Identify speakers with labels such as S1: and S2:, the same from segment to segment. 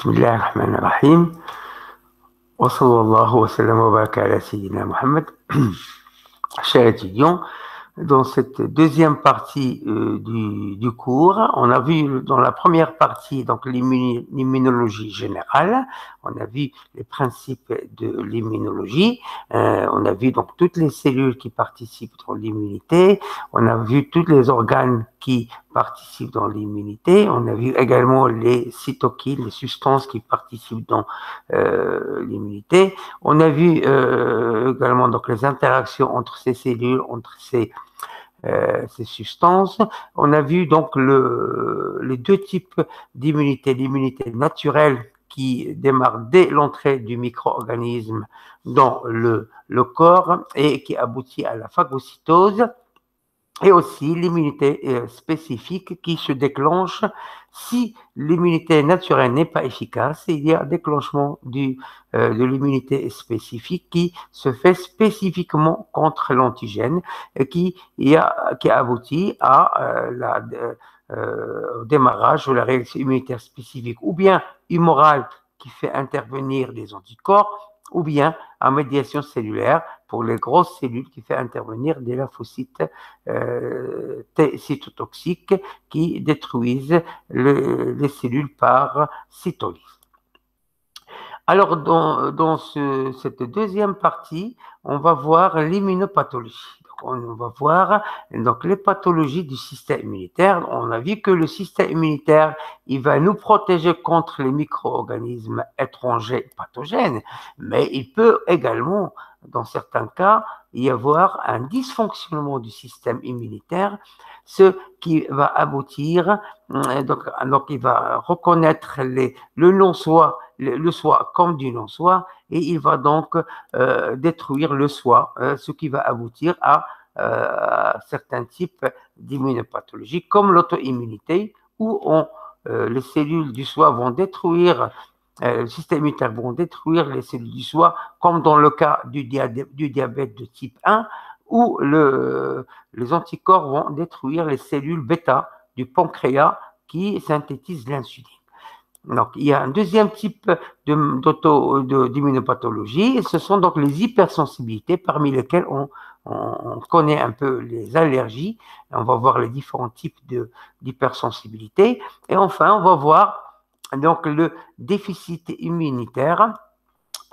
S1: Bismillahirrahmanirrahim. Wa sallallahu wa sallam wa baraka ala sayyidina Muhammad. Chers étudiants, dans cette deuxième partie du cours, on a vu dans la première partie donc l'immunologie générale, on a vu les principes de l'immunologie, on a vu donc toutes les cellules qui participent dans l'immunité, on a vu tous les organes qui participent dans l'immunité, on a vu également les cytokines, les substances qui participent dans l'immunité, on a vu également donc les interactions entre ces cellules, entre ces substances. On a vu donc les deux types d'immunité, l'immunité naturelle qui démarre dès l'entrée du micro-organisme dans le corps et qui aboutit à la phagocytose, et aussi l'immunité spécifique qui se déclenche si l'immunité naturelle n'est pas efficace. Il y a déclenchement de l'immunité spécifique qui se fait spécifiquement contre l'antigène et qui aboutit à au démarrage de la réaction immunitaire spécifique, ou bien humorale qui fait intervenir des anticorps, ou bien en médiation cellulaire pour les grosses cellules qui fait intervenir des lymphocytes cytotoxiques qui détruisent les cellules par cytolyse. Alors, dans cette deuxième partie, on va voir l'immunopathologie. On va voir donc les pathologies du système immunitaire. On a vu que le système immunitaire, il va nous protéger contre les micro-organismes étrangers pathogènes, mais il peut également, dans certains cas, y avoir un dysfonctionnement du système immunitaire, ce qui va aboutir, donc il va reconnaître le non-soi, le soi comme du non-soi, et il va donc détruire le soi, ce qui va aboutir à certains types d'immunopathologie, comme l'auto-immunité, où les cellules du soi vont détruire, le système immunitaire vont détruire les cellules du soi, comme dans le cas du diabète de type 1, où les anticorps vont détruire les cellules bêta du pancréas qui synthétisent l'insuline. Donc, il y a un deuxième type d'immunopathologie, ce sont donc les hypersensibilités, parmi lesquelles on connaît un peu les allergies, on va voir les différents types d'hypersensibilité, et enfin, on va voir donc le déficit immunitaire,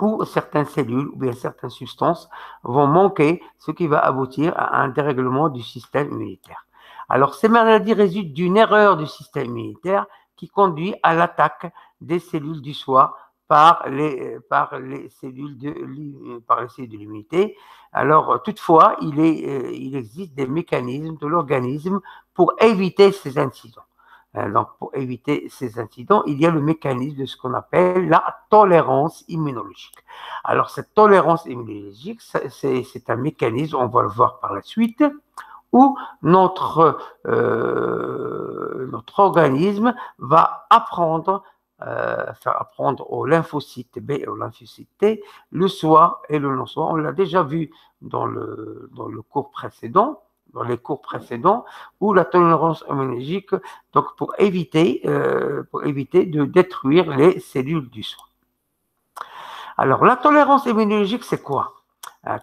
S1: où certaines cellules ou bien certaines substances vont manquer, ce qui va aboutir à un dérèglement du système immunitaire. Alors, ces maladies résultent d'une erreur du système immunitaire qui conduit à l'attaque des cellules du soi par les cellules de l'immunité. Alors, toutefois, il existe des mécanismes de l'organisme pour éviter ces incidents. Donc, pour éviter ces incidents, il y a le mécanisme de ce qu'on appelle la tolérance immunologique. Alors, cette tolérance immunologique, c'est un mécanisme, on va le voir par la suite, où notre organisme va faire apprendre aux lymphocytes B et aux lymphocytes T le soi et le non-soi. On l'a déjà vu dans le cours précédent, dans les cours précédents, où la tolérance immunologique, donc pour éviter de détruire les cellules du soi. Alors, la tolérance immunologique, c'est quoi?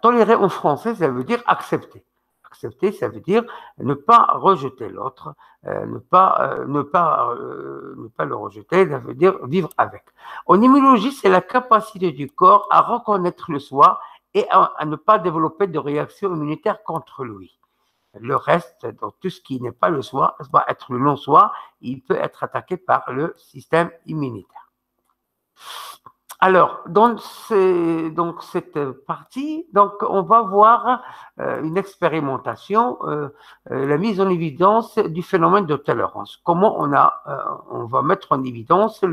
S1: Tolérer en français, ça veut dire accepter. Accepter, ça veut dire ne pas rejeter l'autre, ne pas le rejeter, ça veut dire vivre avec. En immunologie, c'est la capacité du corps à reconnaître le soi et à ne pas développer de réaction immunitaire contre lui. Le reste, donc tout ce qui n'est pas le soi, va être le non-soi, il peut être attaqué par le système immunitaire. Alors, dans cette partie, donc, on va voir une expérimentation, la mise en évidence du phénomène de tolérance. Comment on va mettre en évidence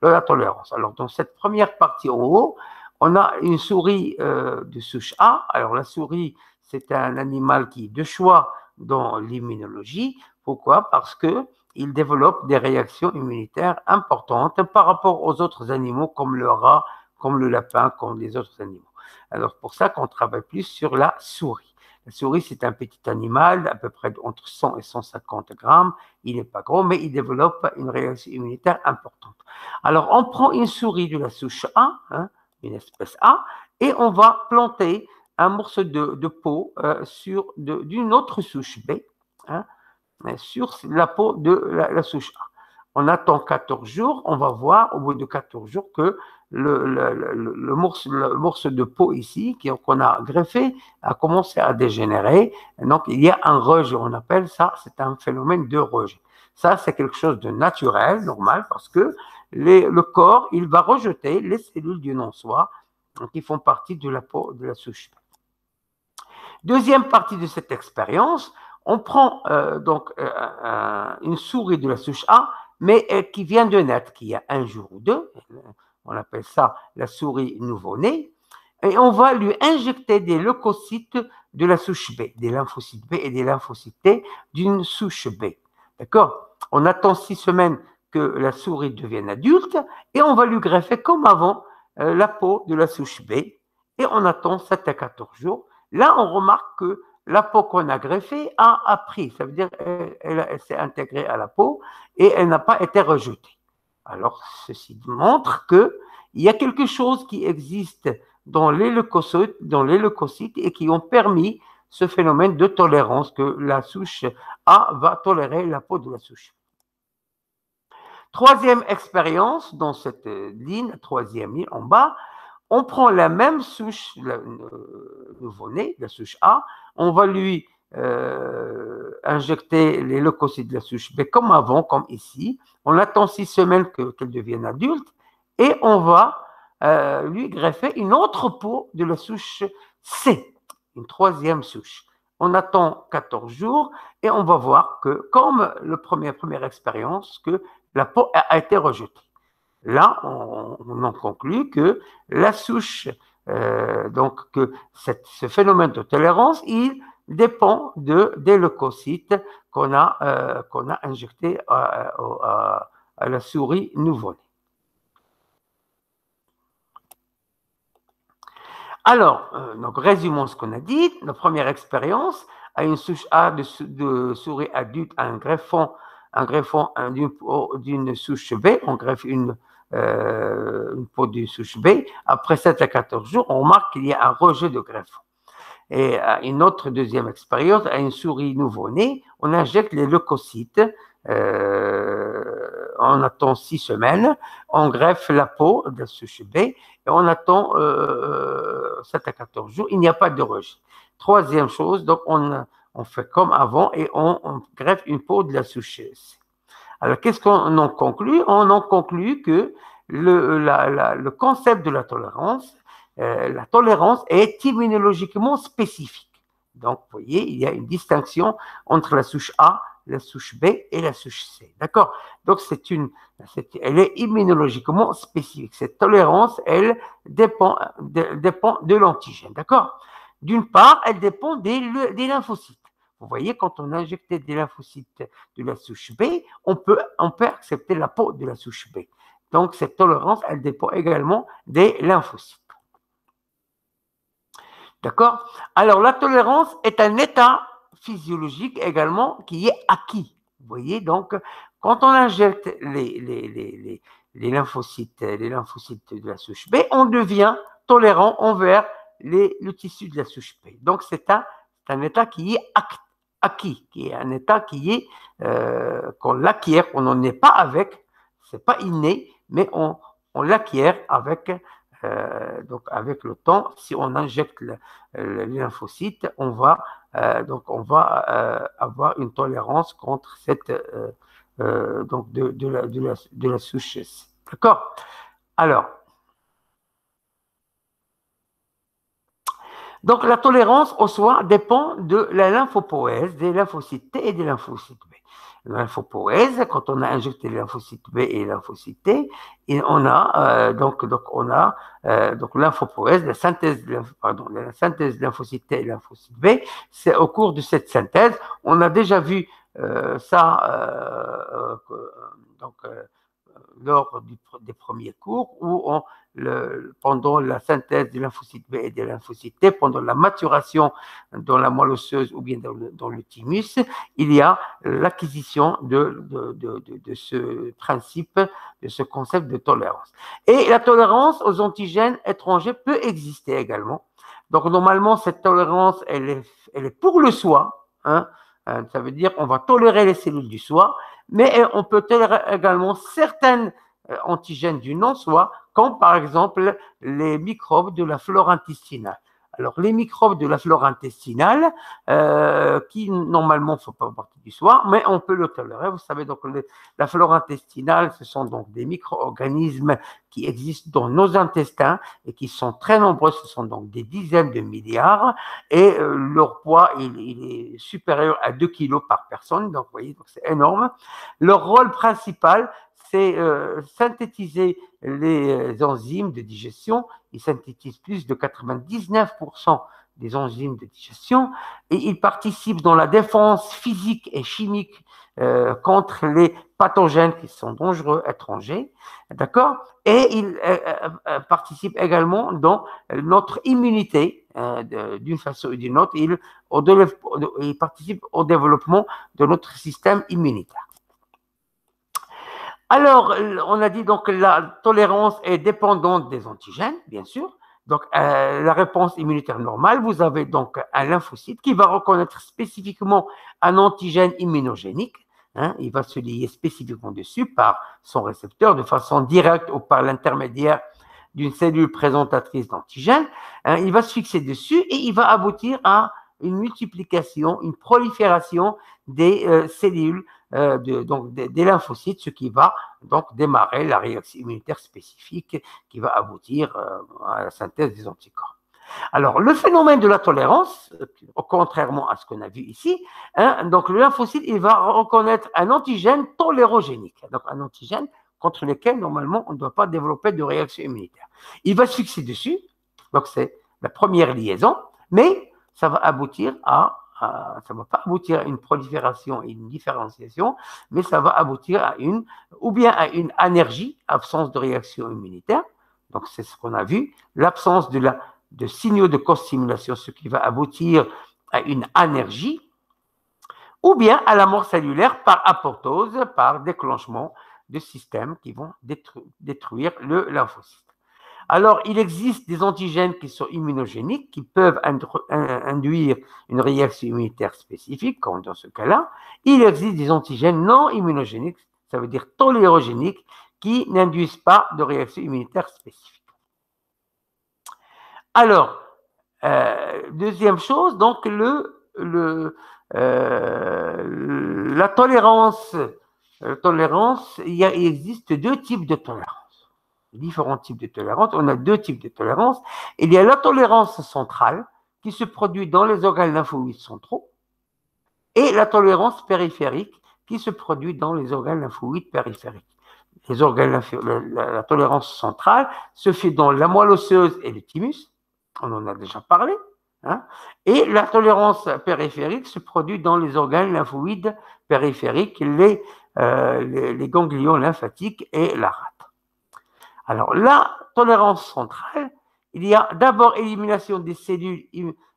S1: la tolérance. Alors, dans cette première partie en haut, on a une souris de souche A. Alors, la souris, c'est un animal qui est de choix dans l'immunologie. Pourquoi? Parce qu'il développe des réactions immunitaires importantes par rapport aux autres animaux comme le rat, comme le lapin, comme les autres animaux. Alors, pour ça qu'on travaille plus sur la souris. La souris, c'est un petit animal, à peu près entre 100 et 150 grammes. Il n'est pas gros, mais il développe une réaction immunitaire importante. Alors, on prend une souris de la souche A, hein, une espèce A, et on va planter un morceau de peau sur d'une autre souche B, hein, sur la peau de la souche A. On attend 14 jours, on va voir au bout de 14 jours que le morceau de peau ici qu'on a greffé a commencé à dégénérer. Donc, il y a un rejet, on appelle ça, c'est un phénomène de rejet. Ça, c'est quelque chose de naturel, normal, parce que le corps, il va rejeter les cellules du non-soi qui font partie de la peau de la souche. Deuxième partie de cette expérience, on prend une souris de la souche A, mais qui vient de naître, qui a 1 jour ou 2, on appelle ça la souris nouveau-née, et on va lui injecter des leucocytes de la souche B, des lymphocytes B et des lymphocytes T d'une souche B. D'accord? On attend 6 semaines que la souris devienne adulte et on va lui greffer comme avant la peau de la souche B et on attend 7 à 14 jours. Là, on remarque que la peau qu'on a greffée a pris, ça veut dire qu'elle s'est intégrée à la peau et elle n'a pas été rejetée. Alors, ceci montre qu'il y a quelque chose qui existe dans les leucocytes et qui ont permis ce phénomène de tolérance que la souche A va tolérer la peau de la souche. Troisième expérience, dans cette ligne, troisième ligne en bas, on prend la même souche nouveau-née, la souche A, on va lui injecter les leucocytes de la souche B comme avant, comme ici. On attend 6 semaines qu'elle devienne adulte et on va lui greffer une autre peau de la souche C, une troisième souche. On attend 14 jours et on va voir que, comme la première expérience, que la peau a été rejetée. Là, on en conclut que la souche, donc que ce phénomène de tolérance, il dépend des leucocytes qu'on a injectés à la souris nouveau-née. Alors, donc résumons ce qu'on a dit. La première expérience, à une souche A de souris adulte, à un greffon d'une souche B, on greffe une peau d'une souche B. Après 7 à 14 jours, on remarque qu'il y a un rejet de greffon. Et à une autre deuxième expérience, à une souris nouveau-née, on injecte les leucocytes. On attend 6 semaines, on greffe la peau de la souche B et on attend 7 à 14 jours, il n'y a pas de rejet. Troisième chose, donc on fait comme avant et on greffe une peau de la souche C. Alors, qu'est-ce qu'on en conclut? On en conclut que le concept de la tolérance est immunologiquement spécifique. Donc, vous voyez, il y a une distinction entre la souche A, la souche B et la souche C. D'accord? Donc, elle est immunologiquement spécifique. Cette tolérance, elle dépend de l'antigène. D'accord? D'une part, elle dépend des lymphocytes. Vous voyez, quand on injectait des lymphocytes de la souche B, on peut accepter la peau de la souche B. Donc, cette tolérance, elle dépend également des lymphocytes. D'accord? Alors, la tolérance est un état physiologique également qui est acquis. Vous voyez, donc, quand on injecte les lymphocytes de la souche B, on devient tolérant envers le tissu de la souche B. Donc, c'est un état qui est acquis, qui est un état qui est qu'on l'acquiert, on n'en est pas avec, c'est pas inné, mais on l'acquiert avec donc avec le temps. Si on injecte les lymphocytes, on va avoir une tolérance contre cette donc de la souche C. D'accord? Alors, donc la tolérance au soin dépend de la lymphopoèse, des lymphocytes T et des lymphocytes B. La lymphopoèse, quand on a injecté les lymphocytes B et les lymphocytes T, et on a donc lymphopoèse, la synthèse de lymphocytes T et lymphocytes B. C'est au cours de cette synthèse, on a déjà vu ça lors des premiers cours ou pendant la synthèse des lymphocytes B et des lymphocytes T, pendant la maturation dans la moelle osseuse ou bien dans le thymus, il y a l'acquisition de ce principe, de ce concept de tolérance. Et la tolérance aux antigènes étrangers peut exister également. Donc, normalement, cette tolérance, elle est pour le soi. Hein. Ça veut dire qu'on va tolérer les cellules du soi, mais on peut tolérer également certaines antigènes du non-soi, comme par exemple les microbes de la flore intestinale. Alors, les microbes de la flore intestinale, qui normalement ne font pas partie du soi, mais on peut le tolérer. Vous savez, donc la flore intestinale, ce sont donc des micro-organismes qui existent dans nos intestins et qui sont très nombreux, ce sont donc des dizaines de milliards, et leur poids, il est supérieur à 2 kilos par personne, donc vous voyez, c'est énorme. Leur rôle principal, c'est synthétiser les enzymes de digestion. Ils synthétisent plus de 99% des enzymes de digestion et ils participent dans la défense physique et chimique contre les pathogènes qui sont dangereux étrangers, d'accord? Et ils participent également dans notre immunité d'une façon ou d'une autre. Ils participent au développement de notre système immunitaire. Alors, on a dit donc que la tolérance est dépendante des antigènes, bien sûr. Donc, la réponse immunitaire normale, vous avez donc un lymphocyte qui va reconnaître spécifiquement un antigène immunogénique. Hein, il va se lier spécifiquement dessus par son récepteur de façon directe ou par l'intermédiaire d'une cellule présentatrice d'antigènes. Hein, il va se fixer dessus et il va aboutir à une multiplication, une prolifération des cellules, donc des lymphocytes, ce qui va donc démarrer la réaction immunitaire spécifique qui va aboutir à la synthèse des anticorps. Alors, le phénomène de la tolérance, contrairement à ce qu'on a vu ici, hein, donc le lymphocyte, il va reconnaître un antigène tolérogénique, donc un antigène contre lequel, normalement, on ne doit pas développer de réaction immunitaire. Il va se fixer dessus, donc c'est la première liaison, mais ça va aboutir ça ne va pas aboutir à une prolifération et une différenciation, mais ça va aboutir à ou bien à une anergie, absence de réaction immunitaire, donc c'est ce qu'on a vu, l'absence de signaux de co-stimulation, ce qui va aboutir à une anergie, ou bien à la mort cellulaire par apoptose, par déclenchement de systèmes qui vont détruire le lymphocyte. Alors, il existe des antigènes qui sont immunogéniques, qui peuvent induire une réaction immunitaire spécifique, comme dans ce cas-là. Il existe des antigènes non immunogéniques, ça veut dire tolérogéniques, qui n'induisent pas de réaction immunitaire spécifique. Alors, deuxième chose, donc la tolérance, il existe deux types de tolérance. Différents types de tolérance. On a deux types de tolérance. Il y a la tolérance centrale qui se produit dans les organes lymphoïdes centraux et la tolérance périphérique qui se produit dans les organes lymphoïdes périphériques. La tolérance centrale se fait dans la moelle osseuse et le thymus, on en a déjà parlé, hein, et la tolérance périphérique se produit dans les organes lymphoïdes périphériques, les ganglions lymphatiques et la rate. Alors, la tolérance centrale, il y a d'abord élimination des cellules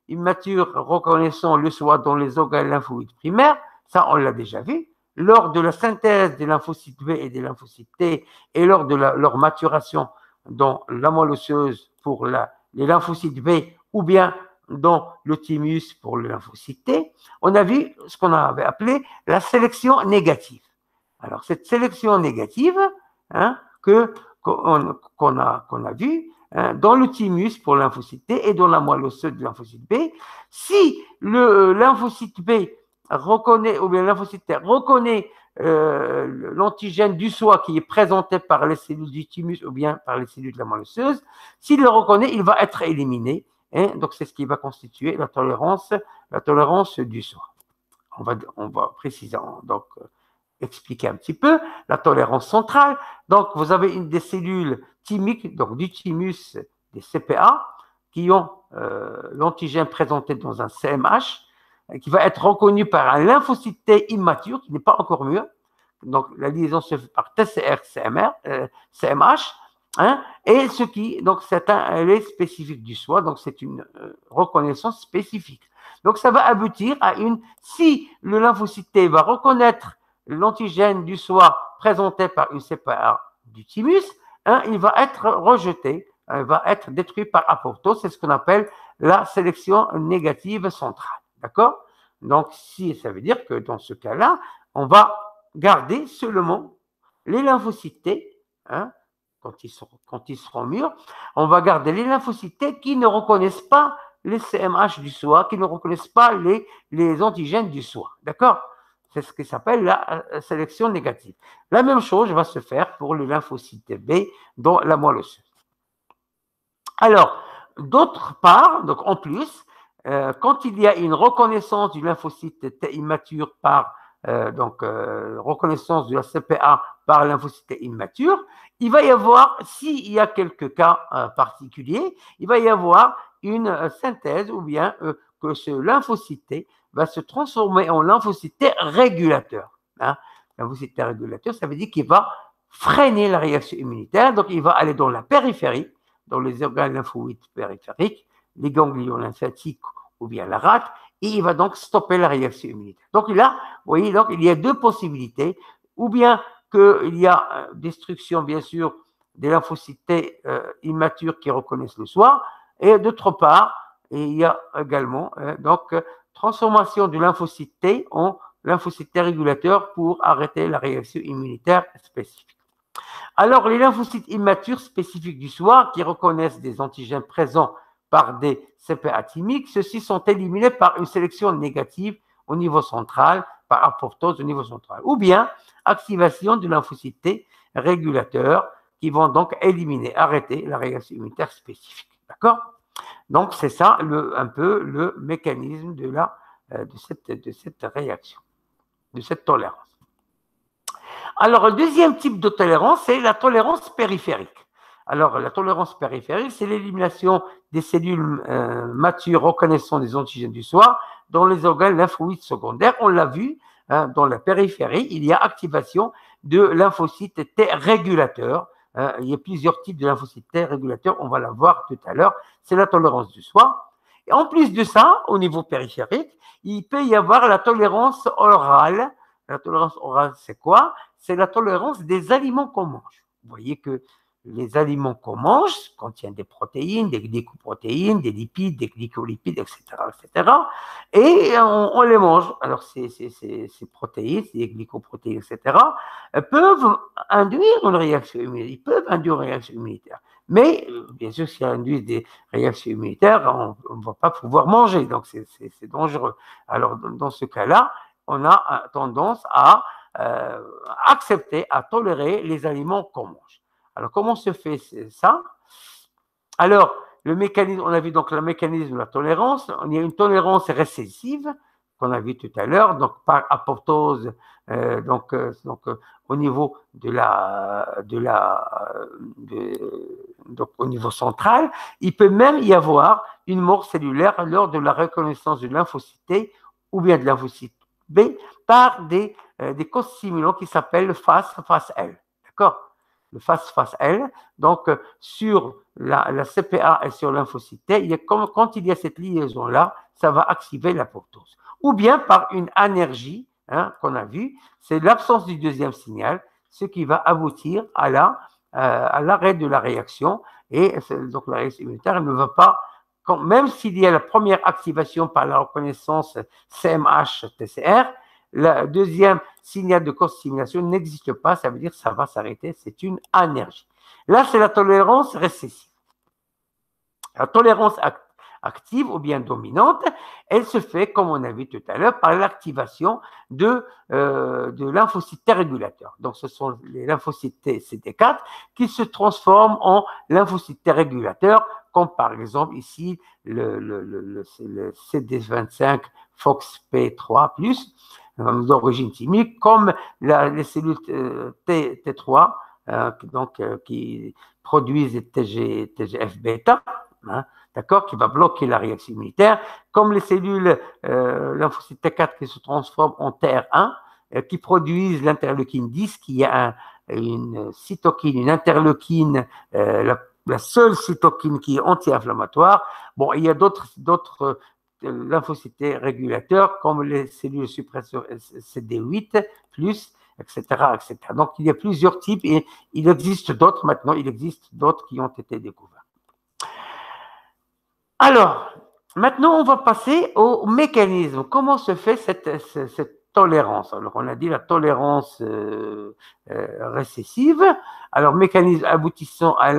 S1: immatures reconnaissant le soi dans les organes lymphoïdes primaires, ça on l'a déjà vu, lors de la synthèse des lymphocytes B et des lymphocytes T et lors de leur maturation dans la moelle osseuse pour les lymphocytes B ou bien dans le thymus pour le lymphocyte T, on a vu ce qu'on avait appelé la sélection négative. Alors, cette sélection négative, hein, qu'on a vu hein, dans le thymus pour le lymphocyte T et dans la moelle osseuse de lymphocyte B, si le lymphocyte B reconnaît, ou bien le lymphocyte T reconnaît l'antigène du soi qui est présenté par les cellules du thymus ou bien par les cellules de la moelle osseuse, s'il le reconnaît, il va être éliminé. Hein, donc, c'est ce qui va constituer la tolérance du soi. On va préciser, donc, expliquer un petit peu la tolérance centrale. Donc, vous avez des cellules thymiques, donc du thymus, des CPA, qui ont l'antigène présenté dans un CMH, qui va être reconnu par un lymphocyte T immature, qui n'est pas encore mûr, donc la liaison se fait par TCR, CMH, hein, et ce qui, donc elle est spécifique du soi, donc c'est une reconnaissance spécifique. Donc ça va aboutir à si le lymphocyte T va reconnaître l'antigène du soi présenté par une CPA du thymus, hein, il va être rejeté, il va être détruit par apoptose, c'est ce qu'on appelle la sélection négative centrale, d'accord? Donc si ça veut dire que dans ce cas-là, on va garder seulement les lymphocytes T, hein, quand ils seront mûrs, on va garder les lymphocytes T qui ne reconnaissent pas les CMH du soi, qui ne reconnaissent pas les antigènes du soi. D'accord? C'est ce qui s'appelle la sélection négative. La même chose va se faire pour le lymphocyte B dans la moelle osseuse. Alors, d'autre part, donc en plus, quand il y a une reconnaissance du lymphocyte T immature par reconnaissance de la CPA par lymphocyte immature, il va y avoir, s'il y a quelques cas particuliers, il va y avoir une synthèse ou bien que ce lymphocyte T va se transformer en lymphocyte T régulateur. Hein. Lymphocyte T régulateur, ça veut dire qu'il va freiner la réaction immunitaire, donc il va aller dans la périphérie, dans les organes lymphoïdes périphériques, les ganglions lymphatiques ou bien la rate, et il va donc stopper la réaction immunitaire. Donc là, vous voyez, donc, il y a deux possibilités, ou bien qu'il y a destruction, bien sûr, des lymphocytes immatures qui reconnaissent le soi, et d'autre part, il y a également transformation du lymphocyte T en lymphocyte T régulateur pour arrêter la réaction immunitaire spécifique. Alors, les lymphocytes immatures spécifiques du soi qui reconnaissent des antigènes présents par des CPA thymiques, ceux-ci sont éliminés par une sélection négative au niveau central, par apoptose au niveau central, ou bien activation du lymphocyte T régulateur qui vont donc arrêter la réaction immunitaire spécifique. D'accord? Donc, c'est ça un peu le mécanisme de cette réaction, de cette tolérance. Alors, le deuxième type de tolérance, c'est la tolérance périphérique. Alors, la tolérance périphérique, c'est l'élimination des cellules matures reconnaissant des antigènes du soi dans les organes lymphoïdes secondaires. On l'a vu, hein, dans la périphérie, il y a activation de lymphocytes T régulateurs. Il y a plusieurs types de lymphocytes T régulateurs, on va la voir tout à l'heure. C'est la tolérance du soi. Et en plus de ça, au niveau périphérique, il peut y avoir la tolérance orale. La tolérance orale, c'est quoi? C'est la tolérance des aliments qu'on mange. Vous voyez que les aliments qu'on mange contiennent des protéines, des glycoprotéines, des lipides, des glycolipides, etc. Et on les mange. Alors, ces protéines, ces glycoprotéines, etc., peuvent induire une réaction immunitaire. Ils peuvent induire une réaction immunitaire. Mais, bien sûr, si elles induisent des réactions immunitaires, on ne va pas pouvoir manger. Donc, c'est dangereux. Alors, dans ce cas-là, on a tendance à accepter, à tolérer les aliments qu'on mange. Alors, comment se fait ça? Alors, le mécanisme, on a vu donc le mécanisme de la tolérance. Il y a une tolérance récessive qu'on a vu tout à l'heure, donc par apoptose, au niveau donc au niveau central. Il peut même y avoir une mort cellulaire lors de la reconnaissance de lymphocyte T ou bien de lymphocyte B par des co-stimulants qui s'appellent le FAS-L. D'accord? Le FAS-L. Donc, sur la CPA et sur lymphocyte T, quand il y a cette liaison-là, ça va activer l'apoptose. Ou bien par une anergie, hein, qu'on a vu, c'est l'absence du deuxième signal, ce qui va aboutir à l'arrêt de la réaction. Et donc, la réaction immunitaire ne va pas, même s'il y a la première activation par la reconnaissance CMH-TCR, le deuxième signal de co-stimulation n'existe pas, ça veut dire que ça va s'arrêter, c'est une anergie. Là, c'est la tolérance récessive. La tolérance active ou bien dominante, elle se fait, comme on a vu tout à l'heure, par l'activation de lymphocytes T régulateurs. Donc, ce sont les lymphocytes T CD4 qui se transforment en lymphocytes T régulateurs, comme par exemple ici le CD25 FOXP3+, d'origine chimique, comme les cellules T3, qui produisent des TGF-bêta, hein, d'accord, qui va bloquer la réaction immunitaire, comme les cellules lymphocytes T4 qui se transforment en TR1, qui produisent l'interleukine 10, qui est une cytokine, une interleukine, la seule cytokine qui est anti-inflammatoire. Bon, il y a d'autres lymphocytes régulateurs, comme les cellules suppresseurs CD8+, etc., etc. Donc, il y a plusieurs types et il existe d'autres maintenant, il existe d'autres qui ont été découverts. Alors, maintenant, on va passer au mécanisme. Comment se fait cette tolérance? Alors, on a dit la tolérance récessive. Alors, mécanisme aboutissant à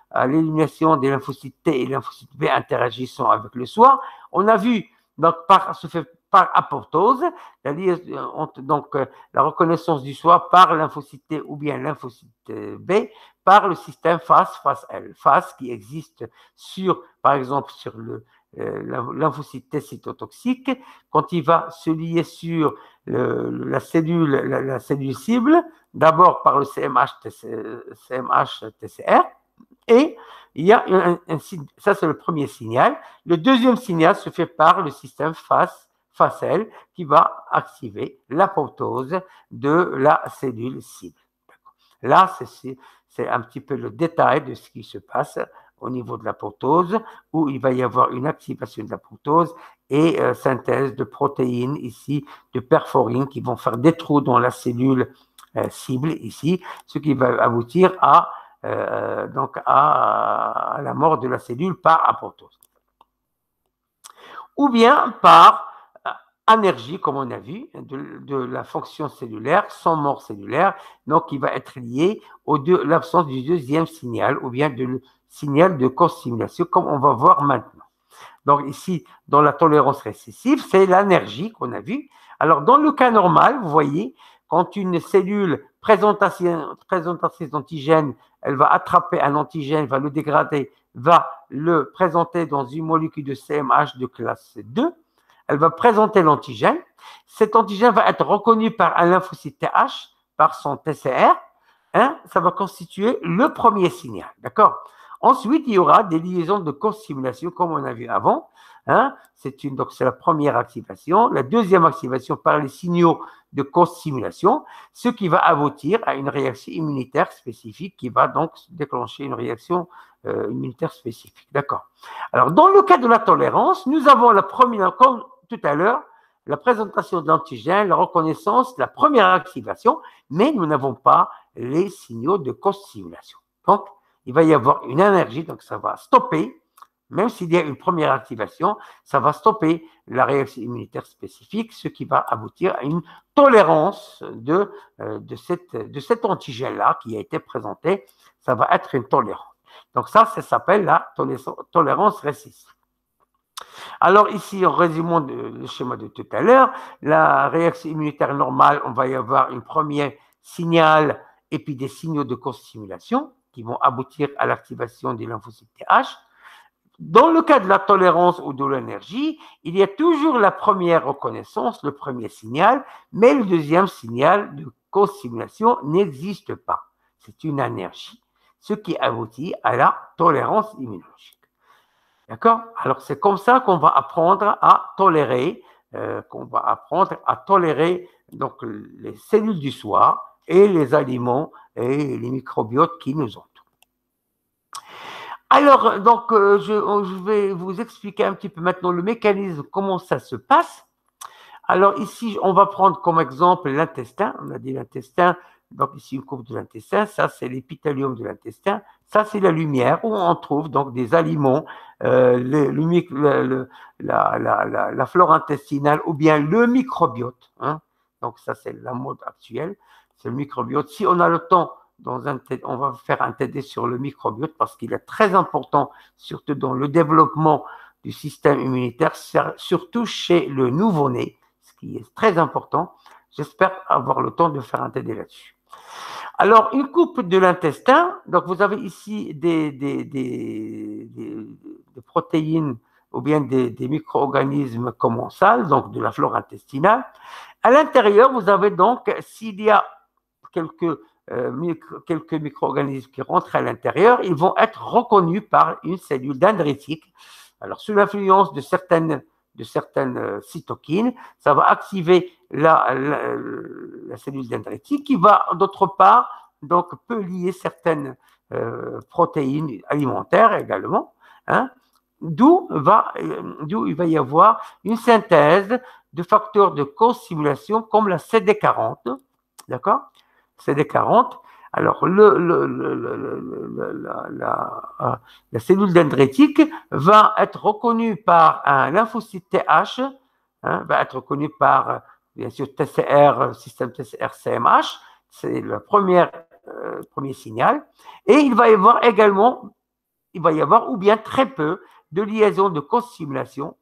S1: à l'élimination des lymphocytes T et lymphocytes B interagissant avec le SOA. On a vu, donc, se fait par apoptose, donc la reconnaissance du SOA par lymphocyte T ou bien lymphocyte B par le système FAS-L. FAS qui existe par exemple, sur le lymphocyte T cytotoxique, quand il va se lier sur la cellule cible, d'abord par le CMH-TCR, et il y a ça c'est le premier signal. Le deuxième signal se fait par le système FAS-L qui va activer l'apoptose de la cellule cible. Là, c'est un petit peu le détail de ce qui se passe au niveau de l'apoptose, où il va y avoir une activation de l'apoptose et synthèse de protéines ici, de perforines qui vont faire des trous dans la cellule cible ici, ce qui va aboutir donc à la mort de la cellule par apoptose. Ou bien par anergie, comme on a vu, de la fonction cellulaire, sans mort cellulaire, donc qui va être lié à l'absence du deuxième signal, ou bien de signal de co-stimulation, comme on va voir maintenant. Donc ici, dans la tolérance récessive, c'est l'anergie qu'on a vu. Alors dans le cas normal, vous voyez, quand une cellule présentatrice d'antigène, elle va attraper un antigène, va le dégrader, va le présenter dans une molécule de CMH de classe 2, elle va présenter l'antigène. Cet antigène va être reconnu par un lymphocyte TH, par son TCR. Ça va constituer le premier signal. D'accord? Ensuite, il y aura des liaisons de co-stimulation, comme on a vu avant. Donc, c'est la première activation. La deuxième activation par les signaux de co-stimulation, ce qui va aboutir à une réaction immunitaire spécifique qui va donc déclencher une réaction immunitaire spécifique. D'accord? Alors, dans le cas de la tolérance, nous avons la première, comme tout à l'heure, la présentation de l'antigène, la reconnaissance, la première activation, mais nous n'avons pas les signaux de co-stimulation. Donc, il va y avoir une énergie, donc ça va stopper, même s'il y a une première activation, ça va stopper la réaction immunitaire spécifique, ce qui va aboutir à une tolérance de cet antigène-là qui a été présenté. Ça va être une tolérance. Donc ça s'appelle la tolérance récessive. Alors ici, en résumant le schéma de tout à l'heure, la réaction immunitaire normale, on va y avoir un premier signal et puis des signaux de co-stimulation qui vont aboutir à l'activation des lymphocytes TH. Dans le cas de la tolérance ou de l'énergie, il y a toujours la première reconnaissance, le premier signal, mais le deuxième signal de co-stimulation n'existe pas. C'est une énergie, ce qui aboutit à la tolérance immunologique. D'accord? Alors, c'est comme ça qu'on va apprendre à tolérer, donc, les cellules du soi et les aliments et les microbiotes qui nous entourent. Alors, donc, je vais vous expliquer un petit peu maintenant le mécanisme, comment ça se passe. Alors, ici, on va prendre comme exemple l'intestin. On a dit l'intestin, donc ici une courbe de l'intestin. Ça, c'est l'épithélium de l'intestin. Ça, c'est la lumière où on trouve donc des aliments, la flore intestinale ou bien le microbiote. Donc, ça, c'est la mode actuelle. C'est le microbiote. Si on a le temps, on va faire un TD sur le microbiote parce qu'il est très important, surtout dans le développement du système immunitaire, surtout chez le nouveau-né, ce qui est très important. J'espère avoir le temps de faire un TD là-dessus. Alors, une coupe de l'intestin, donc vous avez ici des protéines ou bien des micro-organismes commensals, donc de la flore intestinale. À l'intérieur, vous avez donc, s'il y a quelques micro-organismes qui rentrent à l'intérieur, ils vont être reconnus par une cellule dendritique. Alors, sous l'influence de certaines cytokines, ça va activer la cellule dendritique, qui va d'autre part donc peut lier certaines protéines alimentaires également, hein, d'où il va y avoir une synthèse de facteurs de co-stimulation comme la CD40, d'accord? CD40. Alors, la cellule dendritique va être reconnue par un lymphocyte TH, hein, va être reconnue par, bien sûr, TCR, système TCR-CMH, c'est le premier signal. Et il va y avoir également, ou bien très peu, de liaisons de co-stimulation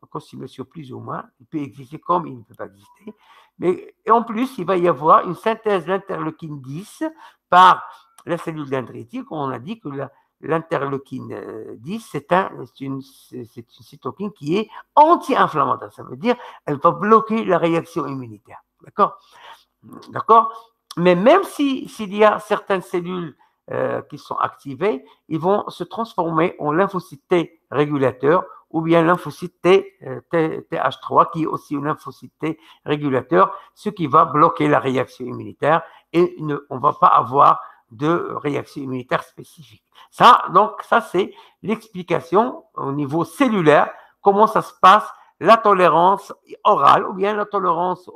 S1: plus ou moins, il peut exister comme il ne peut pas exister. Mais et en plus, il va y avoir une synthèse d'interleukine 10 par la cellule dendritique. On a dit que l'interleukine 10, c'est une cytokine qui est anti-inflammatoire. Ça veut dire qu'elle va bloquer la réaction immunitaire. D'accord? D'accord? Mais même s'il y a certaines cellules qui sont activées, ils vont se transformer en lymphocytes T régulateurs ou bien lymphocyte TH3 qui est aussi un lymphocyte T régulateur, ce qui va bloquer la réaction immunitaire et on ne va pas avoir de réaction immunitaire spécifique. Ça, c'est l'explication au niveau cellulaire, comment ça se passe, la tolérance orale ou bien la tolérance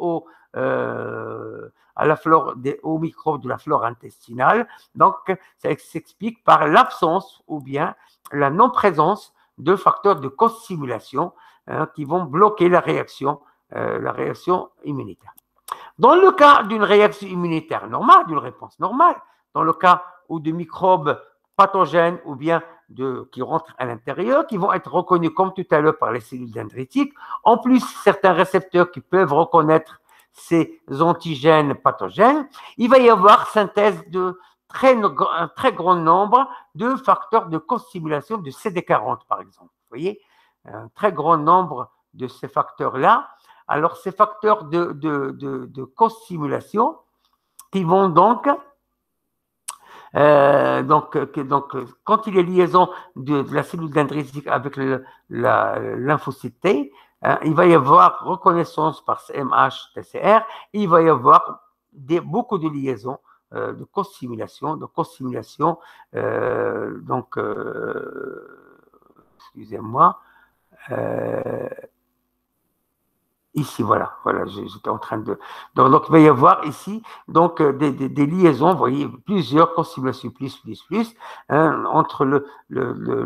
S1: à la flore, aux microbes de la flore intestinale. Donc, ça s'explique par l'absence ou bien la non-présence de facteurs de co-stimulation qui vont bloquer la réaction immunitaire. Dans le cas d'une réaction immunitaire normale, d'une réponse normale, dans le cas où de microbes pathogènes ou bien qui rentrent à l'intérieur, qui vont être reconnus comme tout à l'heure par les cellules dendritiques, en plus certains récepteurs qui peuvent reconnaître ces antigènes pathogènes, il va y avoir synthèse de un très grand nombre de facteurs de co-stimulation de CD40, par exemple. Vous voyez, un très grand nombre de ces facteurs-là. Alors, ces facteurs de co-stimulation qui vont donc, quand il y a liaison de la cellule dendritique avec lymphocyte T, il va y avoir reconnaissance par CMH, TCR, il va y avoir beaucoup de liaisons de co-stimulation, excusez-moi, ici, voilà, j'étais en train de... Donc, il va y avoir ici donc, des liaisons, vous voyez, plusieurs co-stimulations plus, entre le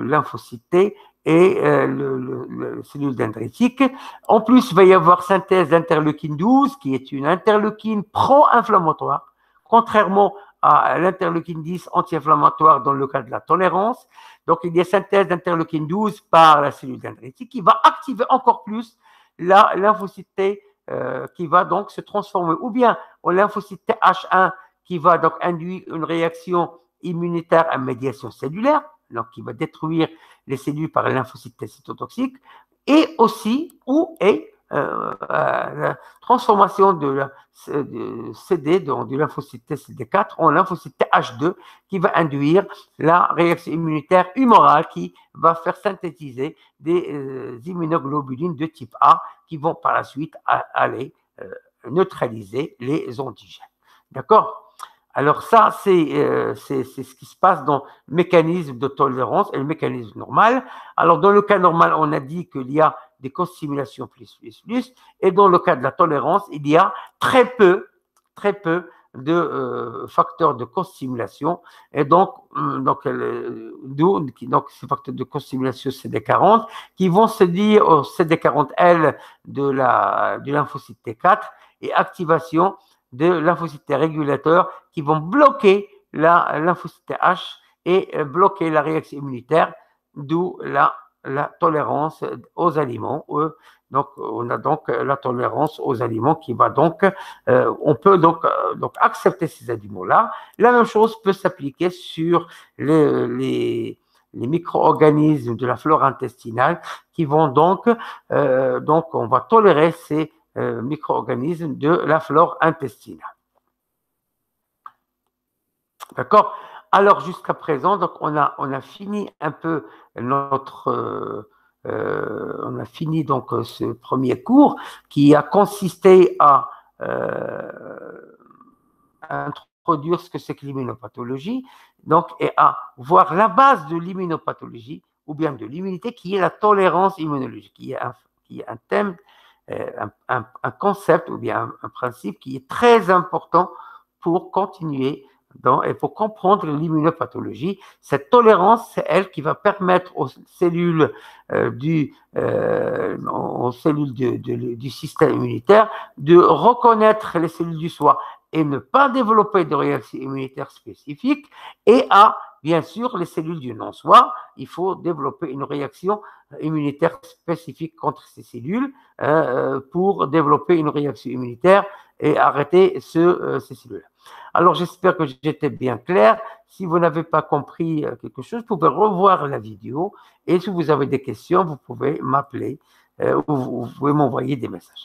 S1: lymphocyte T et le cellule dendritique. En plus, il va y avoir synthèse d'interleukine 12, qui est une interleukine pro-inflammatoire, contrairement à l'interleukine 10 anti-inflammatoire dans le cas de la tolérance. Donc, il y a synthèse d'interleukine 12 par la cellule dendritique qui va activer encore plus la lymphocyte T qui va donc se transformer ou bien en lymphocyte TH1 qui va donc induire une réaction immunitaire à médiation cellulaire, donc qui va détruire les cellules par les lymphocytes T cytotoxiques, et aussi la transformation de CD, donc du lymphocyte T CD4 en lymphocyte TH2 qui va induire la réaction immunitaire humorale qui va faire synthétiser des immunoglobulines de type A qui vont par la suite aller neutraliser les antigènes. D'accord? Alors ça, c'est ce qui se passe dans le mécanisme de tolérance et le mécanisme normal. Alors dans le cas normal, on a dit qu'il y a des co-stimulations plus, et dans le cas de la tolérance, il y a très peu de facteurs de co-stimulation, et donc ces facteurs de co-stimulation CD40 qui vont se dire au CD40L du lymphocyte T4 et activation de lymphocytes régulateurs qui vont bloquer la lymphocyte H et bloquer la réaction immunitaire, d'où la tolérance aux aliments. Donc, on a donc la tolérance aux aliments qui va donc, on peut donc accepter ces aliments-là. La même chose peut s'appliquer sur les micro-organismes de la flore intestinale qui vont donc on va tolérer ces micro-organismes de la flore intestinale. D'accord? Alors, jusqu'à présent, donc on a fini un peu notre... on a fini donc ce premier cours qui a consisté à introduire ce que c'est que l'immunopathologie, donc, et à voir la base de l'immunopathologie ou bien de l'immunité, qui est la tolérance immunologique, qui est un thème, un concept ou bien un principe qui est très important pour continuer et pour comprendre l'immunopathologie. Cette tolérance, c'est elle qui va permettre aux cellules, du système immunitaire de reconnaître les cellules du soi et ne pas développer de réaction immunitaire spécifique, et à, bien sûr, les cellules du non-soi, il faut développer une réaction immunitaire spécifique contre ces cellules pour développer une réaction immunitaire et arrêter ces cellules. Alors, j'espère que j'étais bien clair. Si vous n'avez pas compris quelque chose, vous pouvez revoir la vidéo, et si vous avez des questions, vous pouvez m'appeler ou vous pouvez m'envoyer des messages.